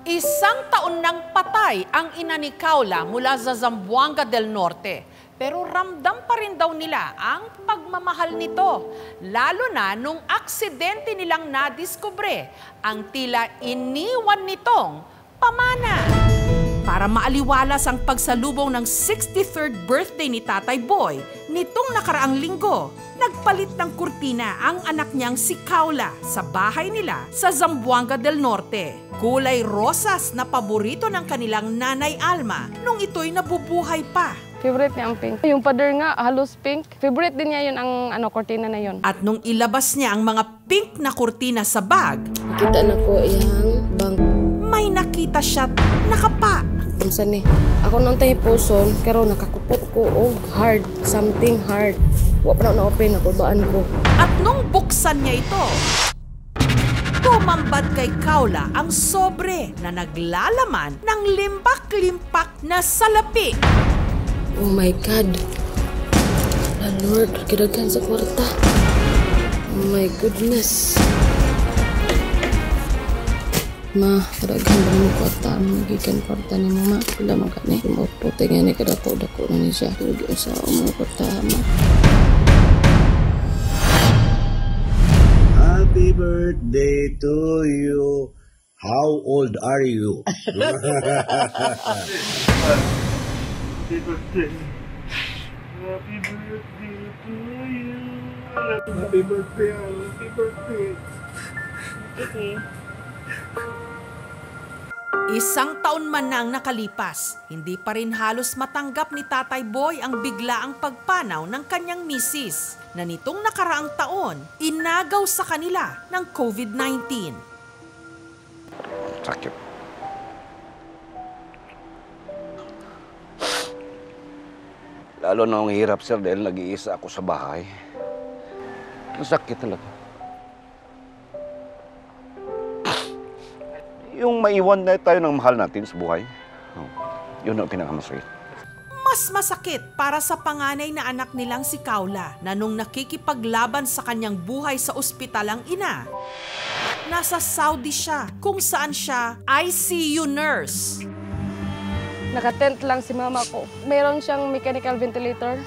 Isang taon nang patay ang ina ni Caula mula sa Zamboanga del Norte. Pero ramdam pa rin daw nila ang pagmamahal nito. Lalo na nung aksidente nilang nadiskubre ang tila iniwan nitong pamana. Para maaliwalas ang pagsalubong ng 63rd birthday ni Tatay Boy, nitong nakaraang linggo, nagpalit ng kurtina ang anak niyang si Caula sa bahay nila sa Zamboanga del Norte. Kulay rosas na paborito ng kanilang nanay Alma nung ito'y nabubuhay pa. Favorite niya ang pink. Yung pader nga, halos pink. Favorite din niya yun ang kurtina na yun. At nung ilabas niya ang mga pink na kurtina sa bag, Kita na ko iyang bang. may nakita siya nakapa. Unsa ni? Ako nang tayo puson, pero nakakupot ko hard, something hard. Wa pa na open ako baan ko. At nung buksan niya ito, tumambad kay Caula ang sobre na naglalaman ng limpak-limpak na salapi. Oh my God. La Lord, kidaghan sa kwarta. Oh my goodness. Ma, kidaghan ba mo kwarta? Magigan kwarta ni mama. Wala man ka ni. Puti nga ni kadako-dako na ni siya. Tugi sa mga kwarta, ma. Happy birthday to you. How old are you? Happy birthday. Happy birthday to you. Happy birthday. Happy birthday. Okay. Isang taon man nang nakalipas, hindi pa rin halos matanggap ni Tatay Boy ang biglaang pagpanaw ng kanyang misis na nitong nakaraang taon, inagaw sa kanila ng COVID-19. Sakit. Lalo na ang hirap, sir, dahil nag-iisa ako sa bahay. Masakit talaga. Yung maiwan na tayo ng mahal natin sa buhay, yun ang pinakamasakit. Mas masakit para sa panganay na anak nilang si Caula na nung nakikipaglaban sa kanyang buhay sa ospital ang ina. Nasa Saudi siya kung saan siya ICU nurse. Naka-tent lang si mama ko. Meron siyang mechanical ventilator.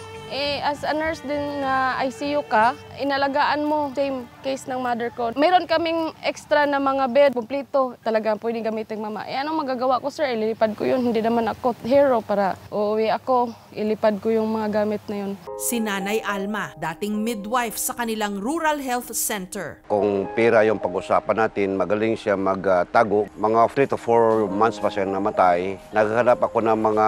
As a nurse din na ICU ka, inalagaan mo. Same case ng mother ko. Meron kaming extra na mga bed. Kumplito. Talagang pwedeng gamitin mama. Anong magagawa ko, sir? Ililipad ko yun. Hindi naman ako hero para uuwi ako. Ilipad ko yung mga gamit na yun. Si Nanay Alma, dating midwife sa kanilang rural health center. Kung pera yung pag-usapan natin, magaling siya magtago. Mga 3 to 4 months pa siya namatay. Naghahanap ako ng mga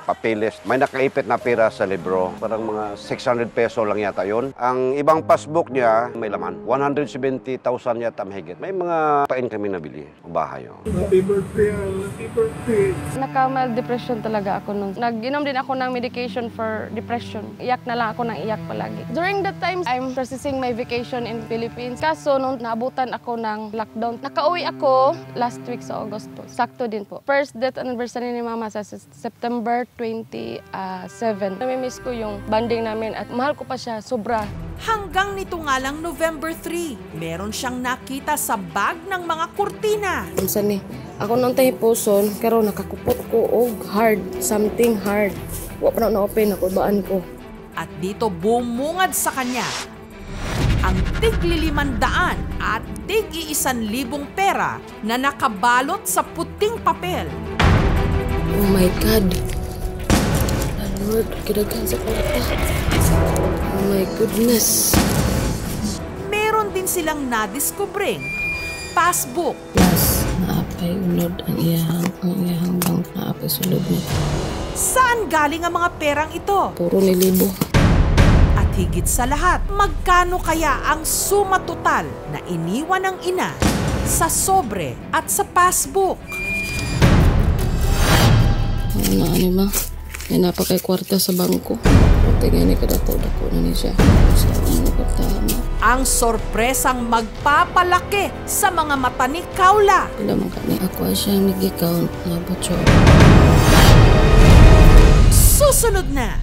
papeles. May nakaipit na pera sa libro. Parang mga 600 peso lang yata yun. Ang ibang passbook niya, may laman. 170,000 yata mahigit. May mga pain kami nabili. Bahay. Happy birthday. Happy birthday. Naka-mild depression talaga ako nun. Nag-inom din ako ng medication for depression. Iyak na lang ako ng iyak palagi. During that time, I'm processing my vacation in Philippines. Kaso nung naabutan ako ng lockdown, nakauwi ako last week sa August po. Sakto din po. First death anniversary ni Mama sa September 27. Namimiss ko yung banding namin at mahal ko pa siya, sobra. Hanggang nito nga lang November 3, meron siyang nakita sa bag ng mga kurtina. Unsa ni? Ako nang tayo puson, pero nakakupot ko hard, something hard. Wa pa na open ako baan ko. At dito bumungad sa kanya ang tig-500 at tig-1,000 pera na nakabalot sa puting papel. Oh my God. La Lord, kidaghan sa kwarta. Oh my goodness. Meron din silang nadiskubring passbook. Plus, naapay unod ang iyahang bank naapay sulod niya. Saan galing ang mga perang ito? Puro nilibo. At higit sa lahat, magkano kaya ang suma total na iniwan ng ina sa sobre at sa passbook? Ano ma? May napakay kwarta sa bangko. Pati nga ni kadako-dako na ni siya. Sa mga katama. Ang sorpresang magpapalaki sa mga mata ni Caula. Wala man kami. Ako siya nag-count na butso. Susunod na!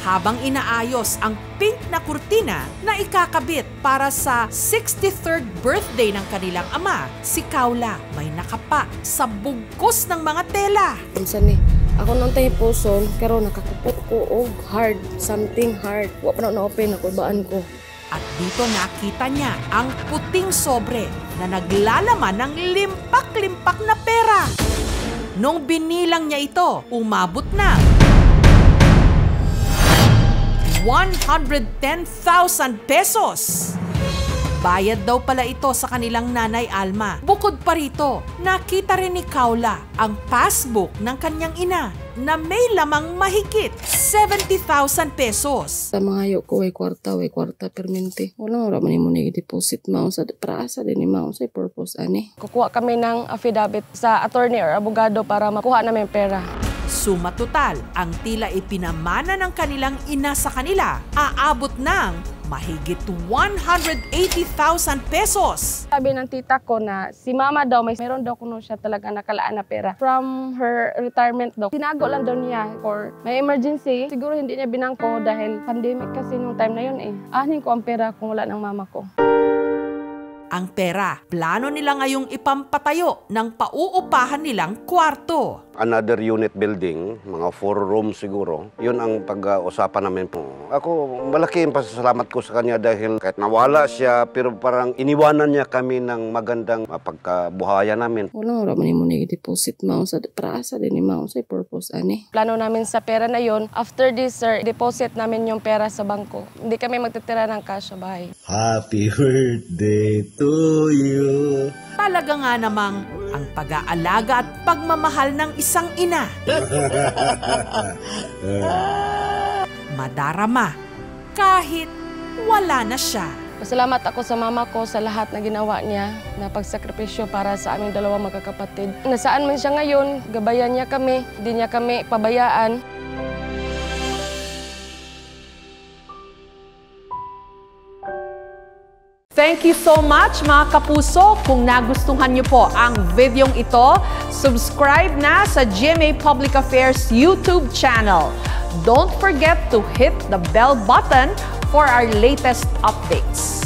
habang inaayos ang pink na kurtina na ikakabit para sa 63rd birthday ng kanilang ama, si Kaula may nakapa sa bugkos ng mga tela. Unsa ni? Ako nung tayo puson, pero nakakupot ko og hard, something hard. Wa pa na-open ako, baan ko. At dito nakita niya ang puting sobre na naglalaman ng limpak-limpak na pera. Nung binilang niya ito, umabot na 110,000 pesos. Bayad daw pala ito sa kanilang nanay Alma. Bukod pa rito, nakita rin ni Kaula ang passbook ng kanyang ina na may lamang mahigit 70,000 pesos. Sa mga yo ko, way kwarta permente. Wala man mo na i-deposit mao sa praasa din ni mao sa purpose ani. Kukuha kami ng affidavit sa attorney or abogado para makuha namin pera. Suma total, ang tila ipinamana ng kanilang ina sa kanila, aabot ng mahigit 180,000 pesos. Sabi ng tita ko na si mama daw, meron daw kuno siya talaga nakalaan na pera. From her retirement daw, tinago lang daw niya for may emergency. Siguro hindi niya binangko dahil pandemic kasi nung time na yun eh. Anin ko ang pera kung wala ng mama ko. Ang pera, plano nila ngayong ipampatayo ng pauupahan nilang kwarto. Another unit building, mga 4 rooms siguro. Yun ang pag-usapan namin po. Ako, malaki ang pasasalamat ko sa kanya dahil kahit nawala siya, pero parang iniwanan niya kami ng magandang pagkabuhayan namin. Wala man mo na i-deposit mao sa praasa din ni mao sa purpose ani. Plano namin sa pera na yon, after this sir, deposit namin yung pera sa bangko. Hindi kami magtitira ng cash sa bahay. Happy birthday to you. Talaga nga namang ang pag-aalaga at pagmamahal ng isang ina. Madarama kahit wala na siya. Pasalamat ako sa mama ko sa lahat na ginawa niya na pagsakripisyo para sa aming dalawang magkakapatid. Nasaan man siya ngayon, gabayan niya kami, hindi niya kami pabayaan. Thank you so much mga kapuso. Kung nagustuhan niyo po ang videong ito, subscribe na sa GMA Public Affairs YouTube channel. Don't forget to hit the bell button for our latest updates.